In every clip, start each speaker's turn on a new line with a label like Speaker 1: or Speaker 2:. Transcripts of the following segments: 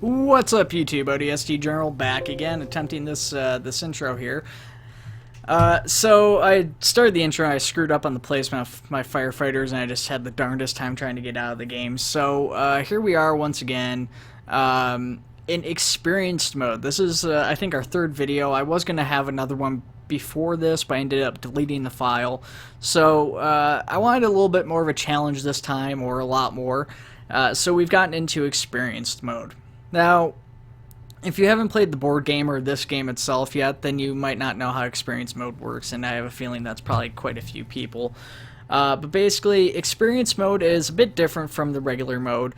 Speaker 1: What's up, YouTube? ODST Journal back again, attempting this this intro here. So I started the intro and I screwed up on the placement of my firefighters, and I just had the darndest time trying to get out of the game. So here we are once again in experienced mode. This is I think our third video. I was going to have another one before this, but I ended up deleting the file. So I wanted a little bit more of a challenge this time, or a lot more. So we've gotten into experienced mode. Now, if you haven't played the board game or this game itself yet, then you might not know how experience mode works, and I have a feeling that's probably quite a few people. But basically, experience mode is a bit different from the regular mode.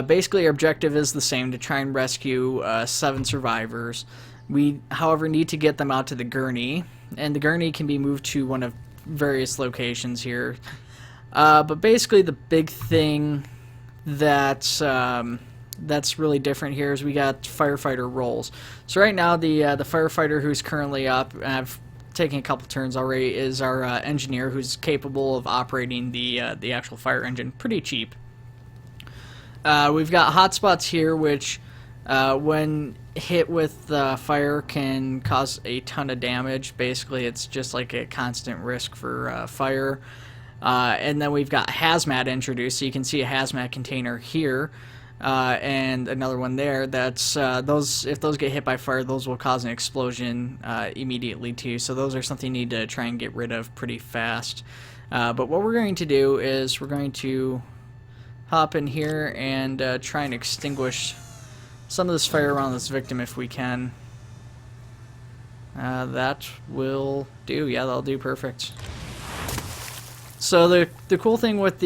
Speaker 1: Basically, our objective is the same, to try and rescue 7 survivors. We, however, need to get them out to the gurney, and the gurney can be moved to one of various locations here. But basically, the big thing that's really different here is we got firefighter roles. So right now the firefighter who's currently up, and I've taken a couple turns already, is our engineer, who's capable of operating the actual fire engine pretty cheap. We've got hotspots here, which when hit with fire can cause a ton of damage. Basically, it's just like a constant risk for fire. And then we've got hazmat introduced, so you can see a hazmat container here. And another one there. That's those. If those get hit by fire, those will cause an explosion immediately too. So those are something you need to try and get rid of pretty fast. But what we're going to do is we're going to hop in here and try and extinguish some of this fire around this victim if we can. That will do. Yeah, that'll do perfect. So the cool thing with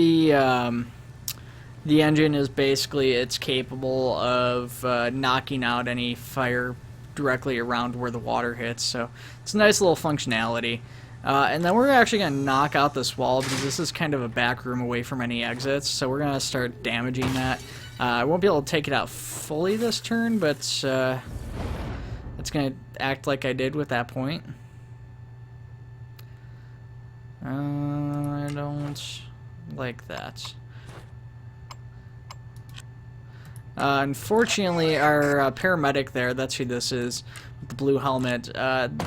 Speaker 1: the engine is basically it's capable of knocking out any fire directly around where the water hits, so it's a nice little functionality. And then we're actually going to knock out this wall, because this is kind of a back room away from any exits, so we're going to start damaging that. I won't be able to take it out fully this turn, but it's going to act like I did with that point. I don't like that. Unfortunately, our paramedic there, that's who this is, with the blue helmet,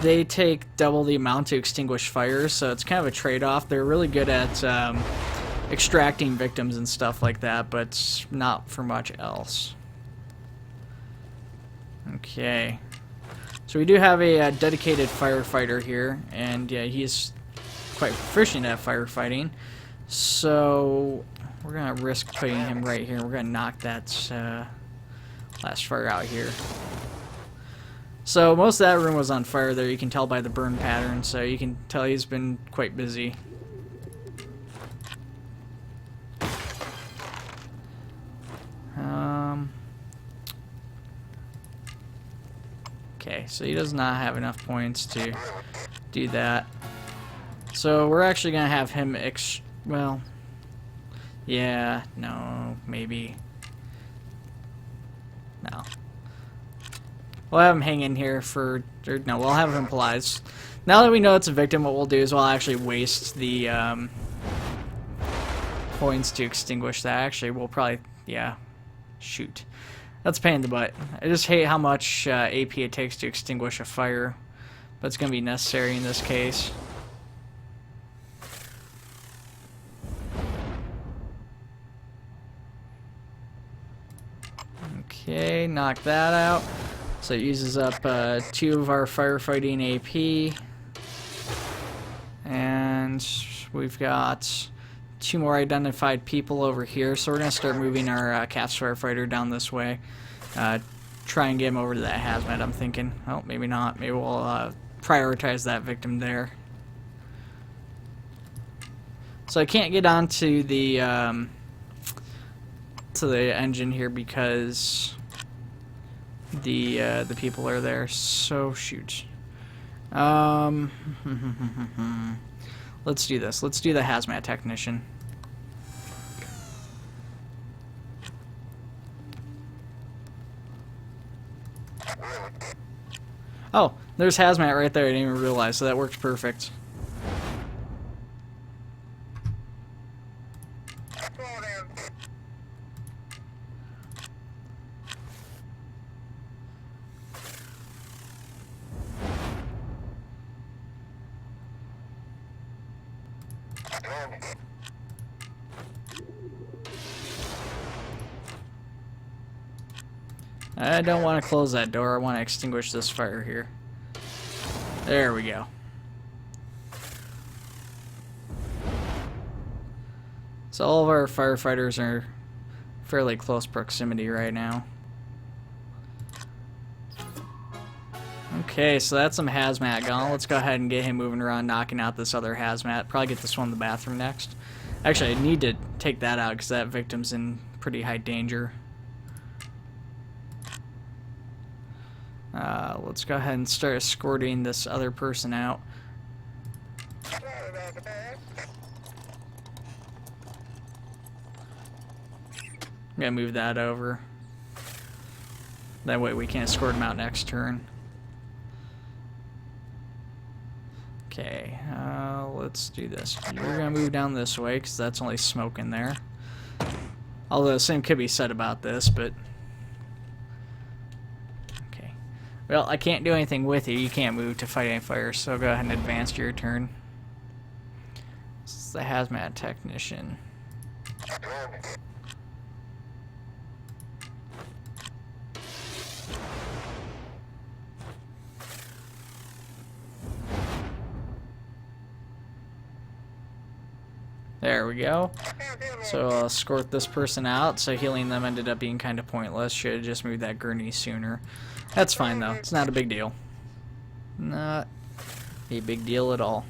Speaker 1: they take double the amount to extinguish fires, so it's kind of a trade-off. They're really good at extracting victims and stuff like that, but not for much else. Okay. So we do have a dedicated firefighter here, and he's quite proficient at firefighting. So we're going to risk putting him right here. We're going to knock that last fire out here. So most of that room was on fire there. You can tell by the burn pattern, so you can tell he's been quite busy. Okay, so he does not have enough points to do that. So we're actually going to have him well, yeah, no, maybe. No. We'll have him hang in here for, or no, we'll have him police. Now that we know it's a victim, what we'll do is we'll actually waste the points to extinguish that. Actually, we'll probably, yeah, shoot. That's a pain in the butt. I just hate how much AP it takes to extinguish a fire, but it's going to be necessary in this case. Okay, knock that out. So it uses up 2 of our firefighting AP. And we've got 2 more identified people over here. So we're going to start moving our CAPS firefighter down this way. Try and get him over to that hazmat, I'm thinking. Oh, maybe not. Maybe we'll prioritize that victim there. So I can't get onto the engine here because the people are there. So shoot. Let's do this. Let's do the hazmat technician. Oh, there's hazmat right there. I didn't even realize, so that works perfect. I don't want to close that door. I want to extinguish this fire here. There we go. So all of our firefighters are fairly close proximity right now. Okay, so that's some hazmat gone. Let's go ahead and get him moving around, knocking out this other hazmat. Probably get this one in the bathroom next. Actually, I need to take that out because that victim's in pretty high danger. Let's go ahead and start escorting this other person out. I'm gonna move that over. That way we can escort him out next turn. Okay, let's do this. You're gonna move down this way because that's only smoke in there. Although the same could be said about this, but okay. Well, I can't do anything with you. You can't move to fight any fire, so go ahead and advance to your turn. This is the hazmat technician. There we go. So I'll escort this person out. So healing them ended up being kind of pointless. Should have just moved that gurney sooner. That's fine though. It's not a big deal. Not a big deal at all.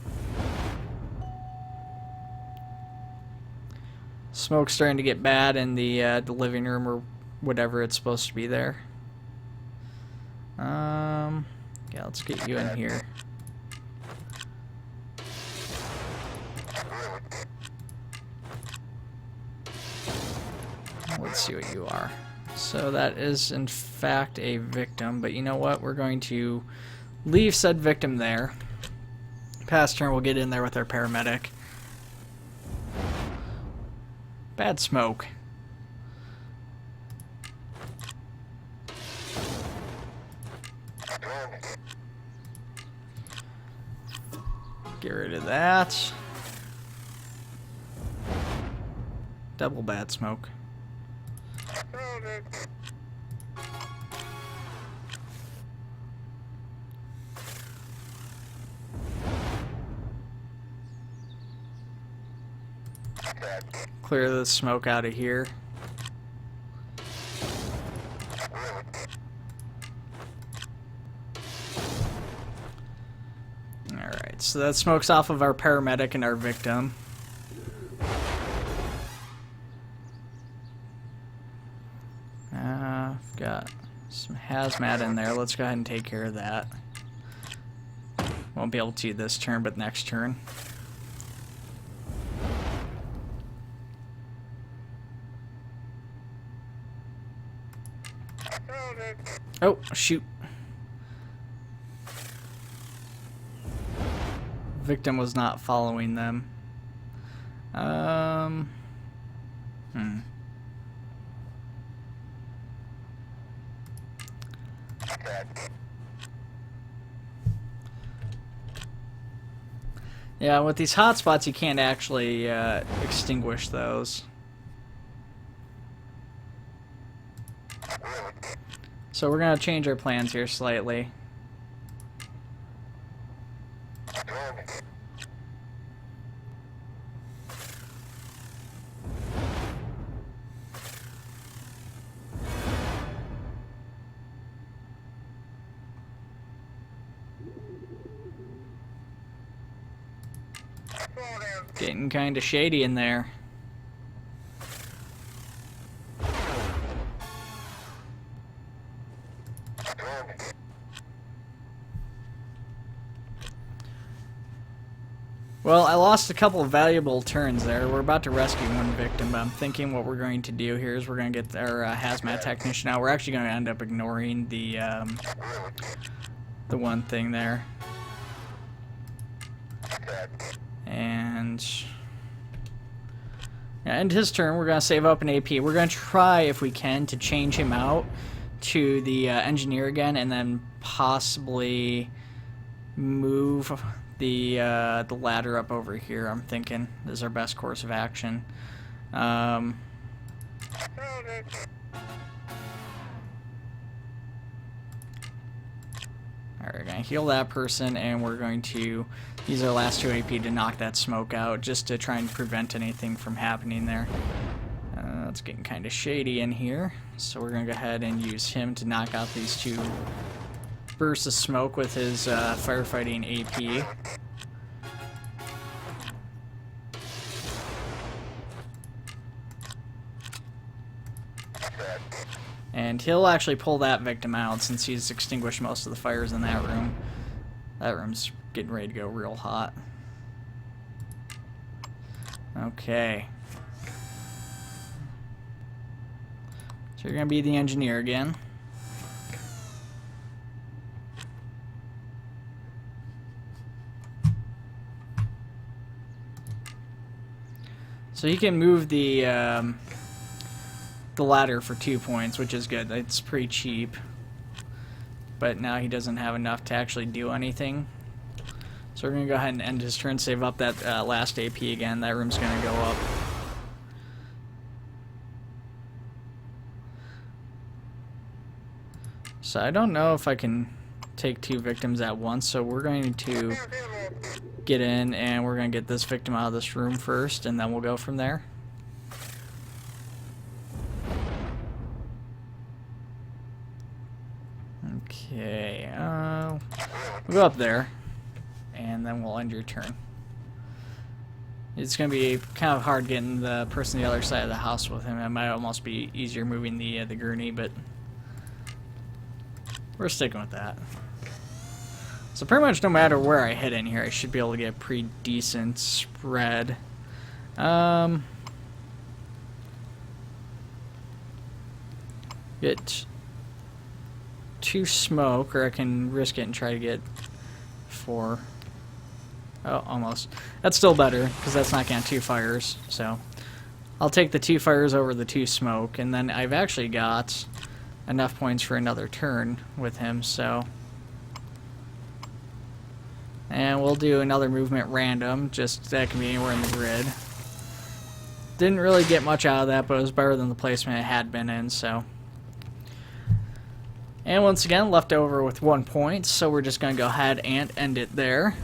Speaker 1: Smoke's starting to get bad in the living room or whatever it's supposed to be there. Yeah, let's get you in here. Let's see what you are. So that is in fact a victim, but you know what? We're going to leave said victim there. Past turn, we'll get in there with our paramedic. Bad smoke. Get rid of that. Double bad smoke. Clear the smoke out of here. Alright, so that smoke's off of our paramedic and our victim. Got some hazmat in there. Let's go ahead and take care of that. Won't be able to this turn, but next turn. Oh, shoot. Victim was not following them. Yeah, with these hotspots, you can't actually extinguish those. So we're going to change our plans here slightly. Getting kind of shady in there. Well, I lost a couple of valuable turns there. We're about to rescue one victim, but I'm thinking what we're going to do here is we're going to get our hazmat technician out. We're actually going to end up ignoring the one thing there. And end his turn. We're going to save up an AP. We're going to try, if we can, to change him out to the engineer again, and then possibly move the ladder up over here, I'm thinking, is our best course of action. Alright, we're going to heal that person, and we're going to use our last 2 AP to knock that smoke out, just to try and prevent anything from happening there. It's getting kind of shady in here, so we're going to go ahead and use him to knock out these 2 bursts of smoke with his firefighting AP. And he'll actually pull that victim out since he's extinguished most of the fires in that room. That room's getting ready to go real hot. Okay. So you're going to be the engineer again. So he can move the ladder for 2 points, which is good. It's pretty cheap. But now he doesn't have enough to actually do anything. So we're going to go ahead and end his turn, save up that last AP again. That room's going to go up. So I don't know if I can take 2 victims at once, so we're going to get in and we're going to get this victim out of this room first, and then we'll go from there. Okay, we'll go up there, and then we'll end your turn. It's going to be kind of hard getting the person on the other side of the house with him. It might almost be easier moving the gurney, but we're sticking with that. So pretty much no matter where I hit in here, I should be able to get a pretty decent spread. Get 2 smoke, or I can risk it and try to get 4. Oh, almost. That's still better, because that's not getting 2 fires. So I'll take the 2 fires over the 2 smoke, and then I've actually got enough points for another turn with him, so. And we'll do another movement random, just that can be anywhere in the grid. Didn't really get much out of that, but it was better than the placement it had been in, so. And once again, left over with 1 point, so we're just going to go ahead and end it there.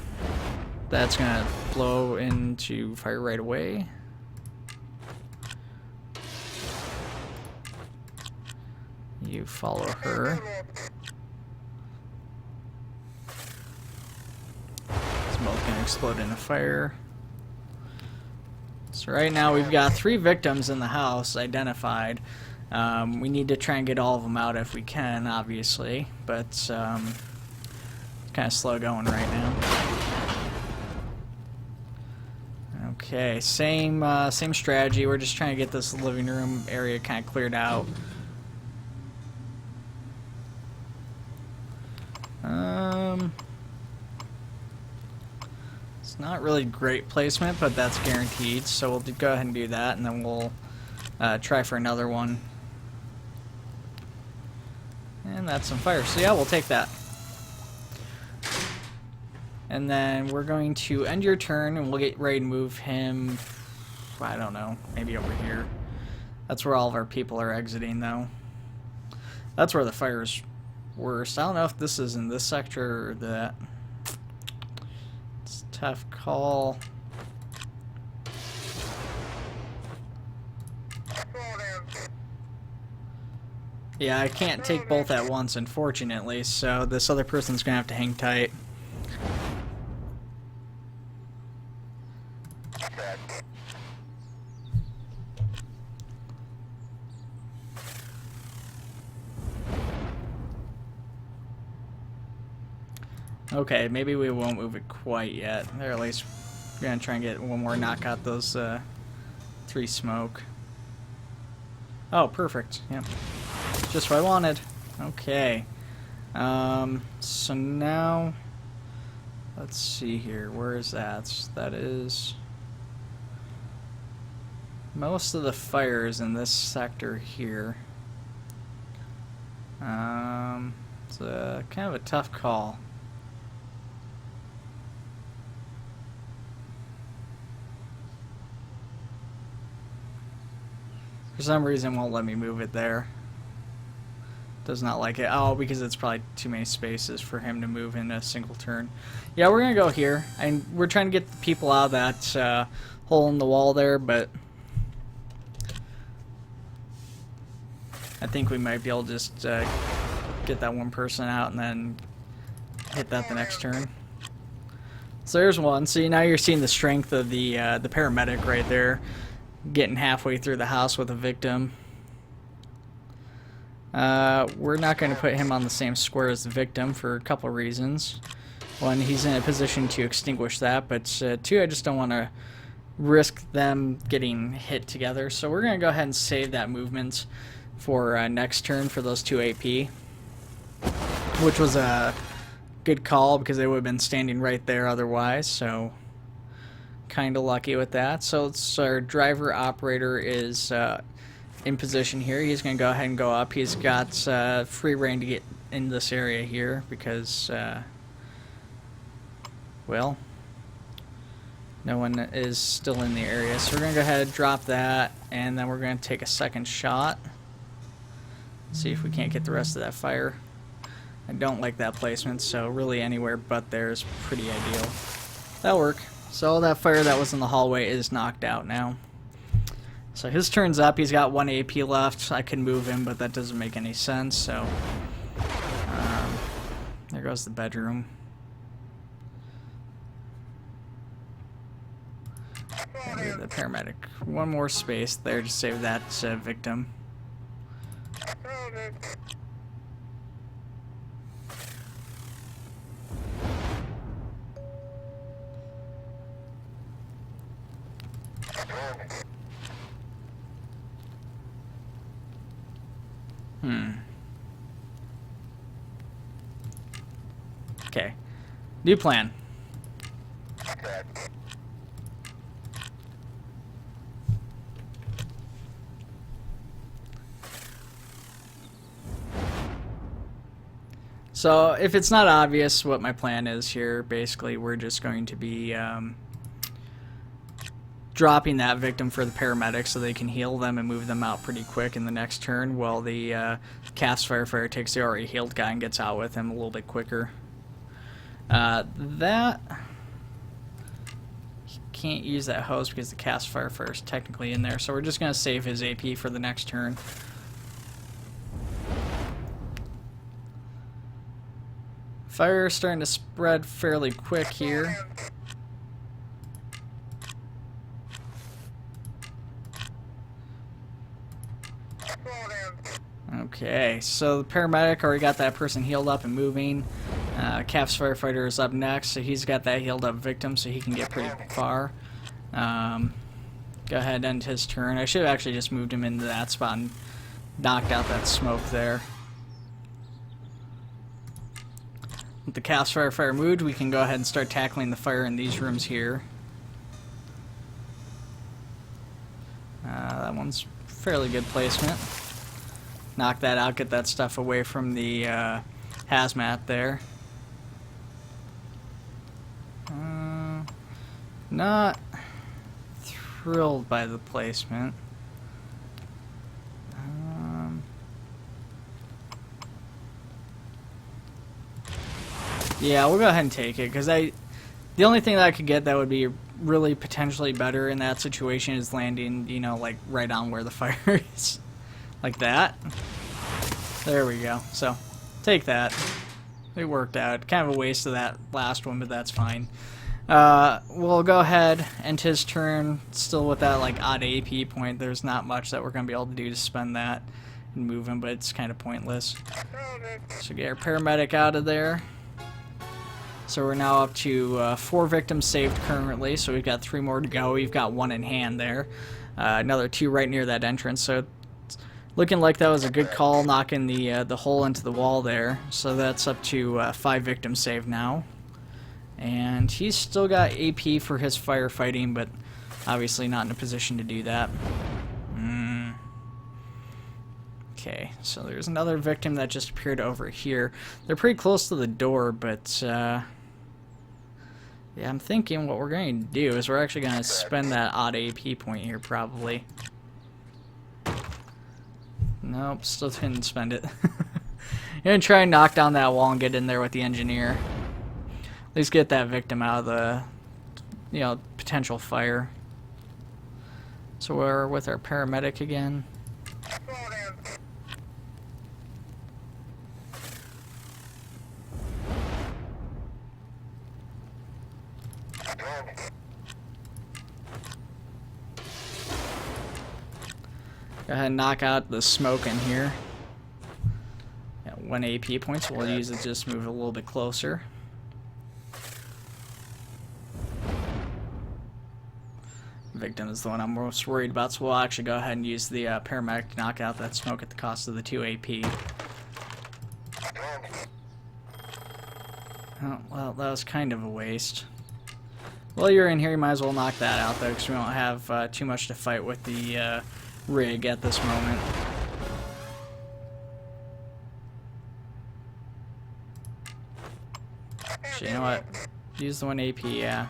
Speaker 1: That's going to blow into fire right away. You follow her. Smoke can explode into fire. So right now we've got 3 victims in the house identified. We need to try and get all of them out if we can, obviously, but it's kind of slow going right now. Okay, same strategy. We're just trying to get this living room area kind of cleared out. It's not really great placement, but that's guaranteed, so we'll go ahead and do that, and then we'll try for another one. And that's some fire, so yeah, we'll take that. And then we're going to end your turn, and we'll get ready to move him, I don't know, maybe over here. That's where all of our people are exiting, though. That's where the fire's worst. I don't know if this is in this sector or that. It's a tough call. Yeah, I can't take both at once, unfortunately, so this other person's gonna have to hang tight. Okay, maybe we won't move it quite yet. Or at least we're gonna try and get one more knock out those 3 smoke. Oh, perfect. Yep. Just what I wanted. Okay. So now let's see here. Where is that? That is most of the fires in this sector here. It's kind of a tough call. For some reason, it won't let me move it there. Does not like it. Oh, because it's probably too many spaces for him to move in a single turn. Yeah, we're gonna go here, and we're trying to get the people out of that hole in the wall there, but I think we might be able to just get that one person out and then hit that the next turn. So there's one. So now you're seeing the strength of the paramedic right there, getting halfway through the house with a victim. We're not going to put him on the same square as the victim for a couple of reasons. One, he's in a position to extinguish that, but two, I just don't want to risk them getting hit together. So we're going to go ahead and save that movement for next turn for those 2 AP, which was a good call because they would have been standing right there otherwise, so kind of lucky with that. So it's our driver operator is in position here. He's going to go ahead and go up. He's got free reign to get in this area here because, well, no one is still in the area. So we're going to go ahead and drop that, and then we're going to take a second shot. See if we can't get the rest of that fire. I don't like that placement, so really anywhere but there is pretty ideal. That'll work. So that fire that was in the hallway is knocked out now. So his turn's up. He's got 1 AP left. I can move him, but that doesn't make any sense. So there goes the bedroom. Give the paramedic one more space there to save that victim. Okay. New plan. So, if it's not obvious what my plan is here, basically we're just going to be dropping that victim for the paramedics so they can heal them and move them out pretty quick in the next turn, while the CAFS firefighter takes the already healed guy and gets out with him a little bit quicker. That... He can't use that hose because the CAFS firefighter is technically in there, so we're just going to save his AP for the next turn. Fire is starting to spread fairly quick here. Okay, so the paramedic already got that person healed up and moving. CAFS firefighter is up next, so he's got that healed up victim, so he can get pretty far. Go ahead and end his turn. I should have actually just moved him into that spot and knocked out that smoke there. With the CAFS firefighter moved, we can go ahead and start tackling the fire in these rooms here. That one's fairly good placement. Knock that out, get that stuff away from the hazmat there. Not thrilled by the placement. Yeah, we'll go ahead and take it, because the only thing that I could get that would be really potentially better in that situation is landing, you know, like right on where the fire is. Like that. There we go. So, take that. It worked out. Kind of a waste of that last one, but that's fine. We'll go ahead, end his turn, still with that like odd AP point. There's not much that we're going to be able to do to spend that and move him, but it's kind of pointless. So get our paramedic out of there. So we're now up to 4 victims saved currently, so we've got 3 more to go. We've got 1 in hand there. Another 2 right near that entrance, so it's looking like that was a good call, knocking the hole into the wall there. So that's up to 5 victims saved now. And he's still got AP for his firefighting, but obviously not in a position to do that. Okay, so there's another victim that just appeared over here. They're pretty close to the door, but yeah, I'm thinking what we're going to do is we're actually going to spend that odd AP point here, probably. Nope, still didn't spend it. Gonna try and knock down that wall and get in there with the engineer. At least get that victim out of the, you know, potential fire. So we're with our paramedic again. Go ahead and knock out the smoke in here. Got 1 AP point, so we'll use it, just move a little bit closer. Victim is the one I'm most worried about, so we'll actually go ahead and use the paramedic to knock out that smoke at the cost of the 2 AP. Oh, well, that was kind of a waste. While you're in here, you might as well knock that out, though, because we don't have too much to fight with the rig at this moment. Actually, you know what? Use the 1 AP, yeah.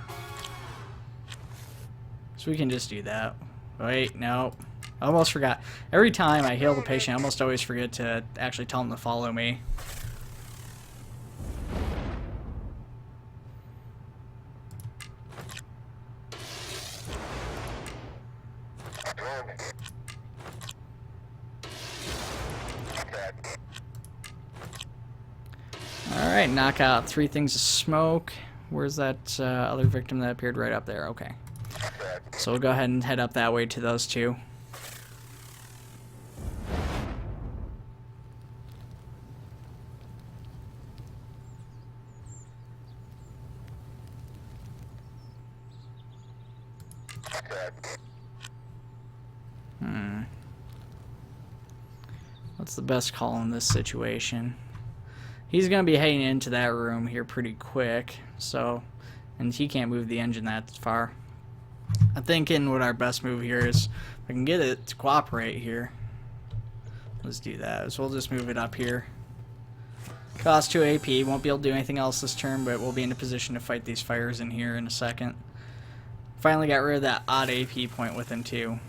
Speaker 1: So we can just do that. Wait, no. I almost forgot. Every time I heal the patient, I almost always forget to actually tell them to follow me. Alright, knock out 3 things of smoke. Where's that other victim that appeared right up there? Okay. So we'll go ahead and head up that way to those 2. What's the best call in this situation? He's going to be heading into that room here pretty quick, so, and he can't move the engine that far. I'm thinking what our best move here is, if I can get it to cooperate here, let's do that. So we'll just move it up here. Cost 2 AP, won't be able to do anything else this turn, but we'll be in a position to fight these fires in here in a second. Finally got rid of that odd AP point with him too.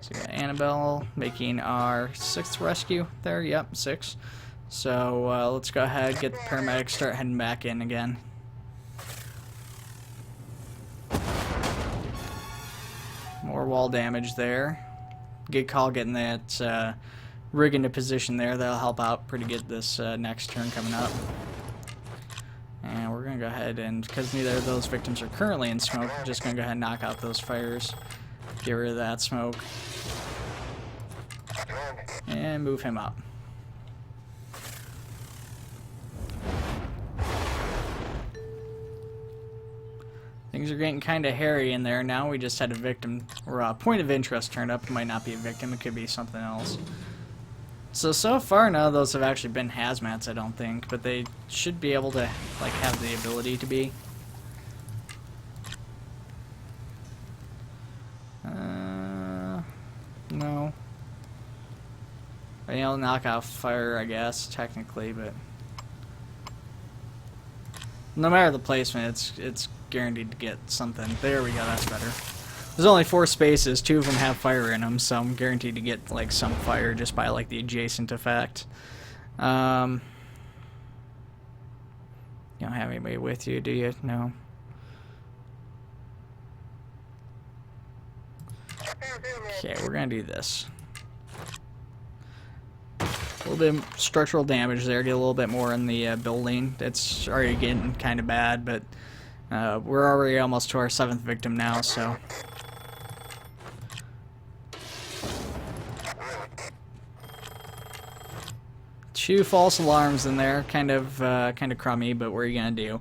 Speaker 1: So we got Annabelle making our 6th rescue there. Yep, 6. So let's go ahead, get the paramedics, start heading back in again. More wall damage there. Good call getting that rig into position there. That'll help out pretty good this next turn coming up. And we're going to go ahead and, because neither of those victims are currently in smoke, we're just going to go ahead and knock out those fires. Get rid of that smoke. And move him up. Things are getting kind of hairy in there now. We just had a victim, or a point of interest turned up. It might not be a victim, it could be something else. So far none of those have actually been hazmats, I don't think, but they should be able to, like, have the ability to be. No. You know, knock out fire, I guess, technically, but no matter the placement, it's guaranteed to get something. There we go, that's better. There's only 4 spaces, 2 of them have fire in them, so I'm guaranteed to get, like, some fire just by, like, the adjacent effect. You don't have anybody with you, do you? No. Okay, we're gonna do this. A little bit of structural damage there, get a little bit more in the building. It's already getting kind of bad, but we're already almost to our 7th victim now, so. Two false alarms in there, kind of crummy, but what are you gonna do?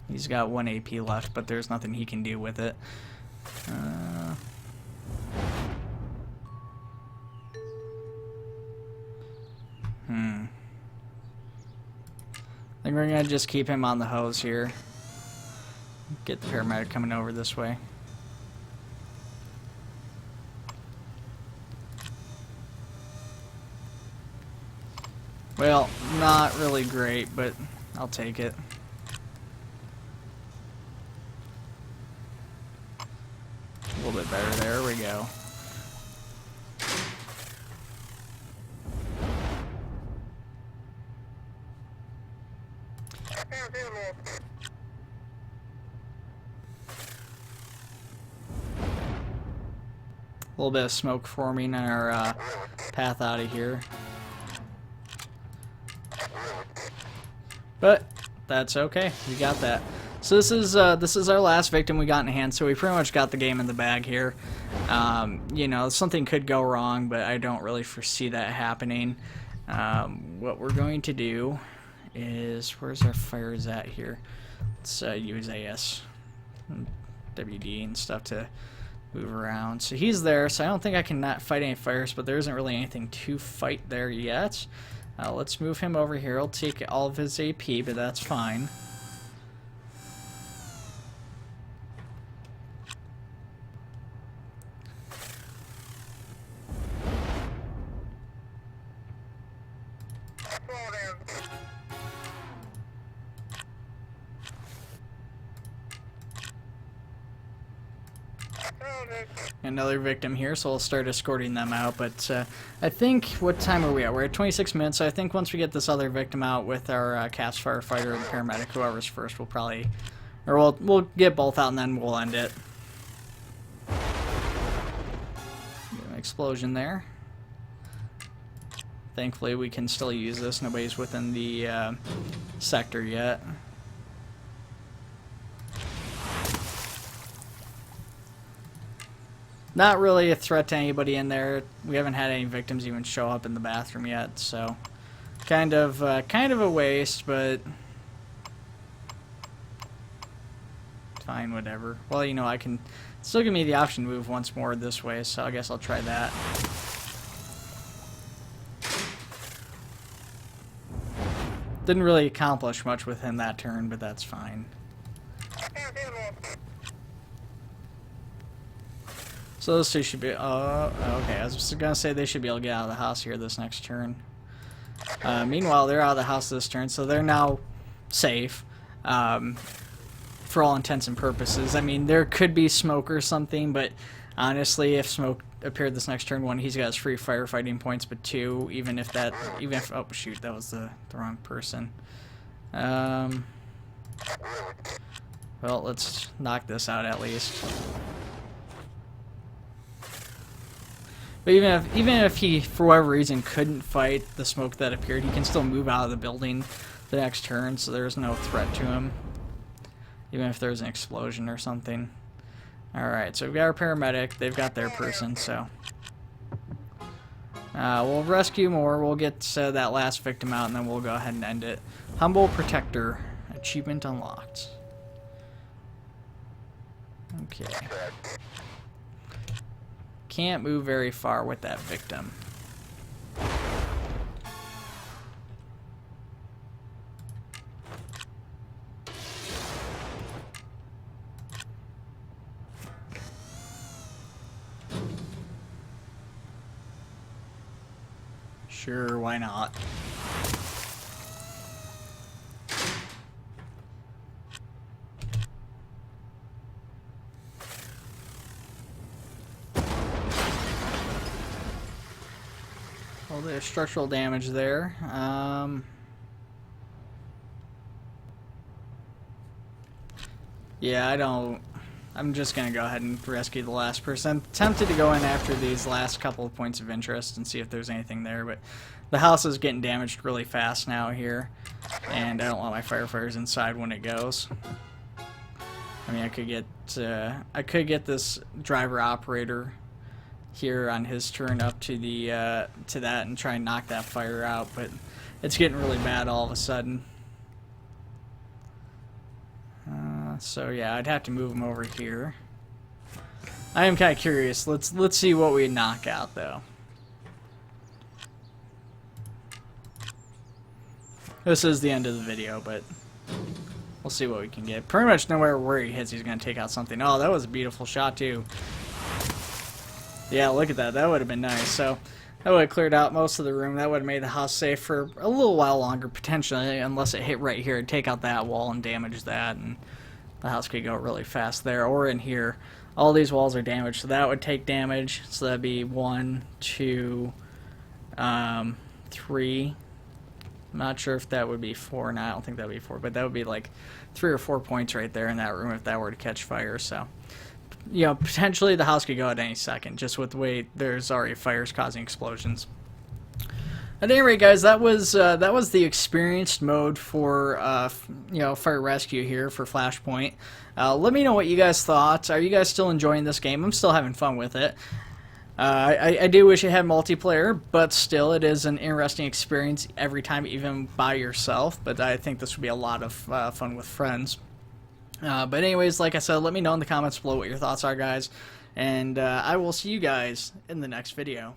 Speaker 1: He's got 1 AP left, but there's nothing he can do with it. I think we're gonna just keep him on the hose here. Get the paramedic coming over this way. Well, not really great, but I'll take it. A little bit better. There we go. A little bit of smoke forming on our path out of here. But that's okay. We got that. So this is our last victim we got in hand. So we pretty much got the game in the bag here. You know, something could go wrong, but I don't really foresee that happening. What we're going to do is, where's our fires at here? Let's use AS and WD and stuff to move around. So he's there, so I don't think I can not fight any fires, but there isn't really anything to fight there yet. Let's move him over here. He'll take all of his AP, but that's fine. Another victim here, so we'll start escorting them out. But I think, what time are we at? We're at 26 minutes, so I think once we get this other victim out with our CAPS firefighter and paramedic, whoever's first, we'll probably, or we'll get both out and then we'll end it. Explosion there. Thankfully, we can still use this. Nobody's within the sector yet. Not really a threat to anybody in there. We haven't had any victims even show up in the bathroom yet, so kind of a waste, but fine, whatever. Well, you know, I can still give me the option to move once more this way, so I guess I'll try that. Didn't really accomplish much with him that turn, but that's fine. So those two should be, okay, I was just gonna say they should be able to get out of the house here this next turn. Meanwhile, they're out of the house this turn, so they're now safe, for all intents and purposes. I mean, there could be smoke or something, but honestly, if smoke appeared this next turn, one, he's got his free firefighting points, but two, even if, oh shoot, that was the wrong person. Well, let's knock this out at least. But even if he, for whatever reason, couldn't fight the smoke that appeared, he can still move out of the building the next turn, so there's no threat to him. Even if there's an explosion or something. Alright, so we've got our paramedic. They've got their person, so we'll rescue more. We'll get that last victim out, and then we'll go ahead and end it. Humble Protector. Achievement unlocked. Okay. Can't move very far with that victim. Sure, why not? Well, there's structural damage there. Yeah, I'm just gonna go ahead and rescue the last person. I'm tempted to go in after these last couple of points of interest and see if there's anything there, but the house is getting damaged really fast now here, and I don't want my firefighters inside when it goes. I mean, I could get this driver operator here on his turn up to the to that and try and knock that fire out, but it's getting really bad all of a sudden. So yeah, I'd have to move him over here. I am kind of curious. Let's see what we knock out though. This is the end of the video, but we'll see what we can get. Pretty much no matter where he hits, he's gonna take out something. Oh, that was a beautiful shot too. Yeah, look at that. That would have been nice. So that would have cleared out most of the room. That would have made the house safe for a little while longer, potentially, unless it hit right here and take out that wall and damage that. And the house could go really fast there, or in here. All these walls are damaged, so that would take damage. So that'd be 1, 2, 3. I'm not sure if that would be 4. No, I don't think that would be 4, but that would be like 3 or 4 points right there in that room if that were to catch fire. So, you know, potentially the house could go at any second, just with the way there's already fires causing explosions. At any rate, guys, that was the experienced mode for you know, fire rescue here for Flashpoint. Let me know what you guys thought. Are you guys still enjoying this game? I'm still having fun with it. I do wish it had multiplayer, but still, it is an interesting experience every time, even by yourself. But I think this would be a lot of fun with friends. But anyways, like I said, let me know in the comments below what your thoughts are, guys. And I will see you guys in the next video.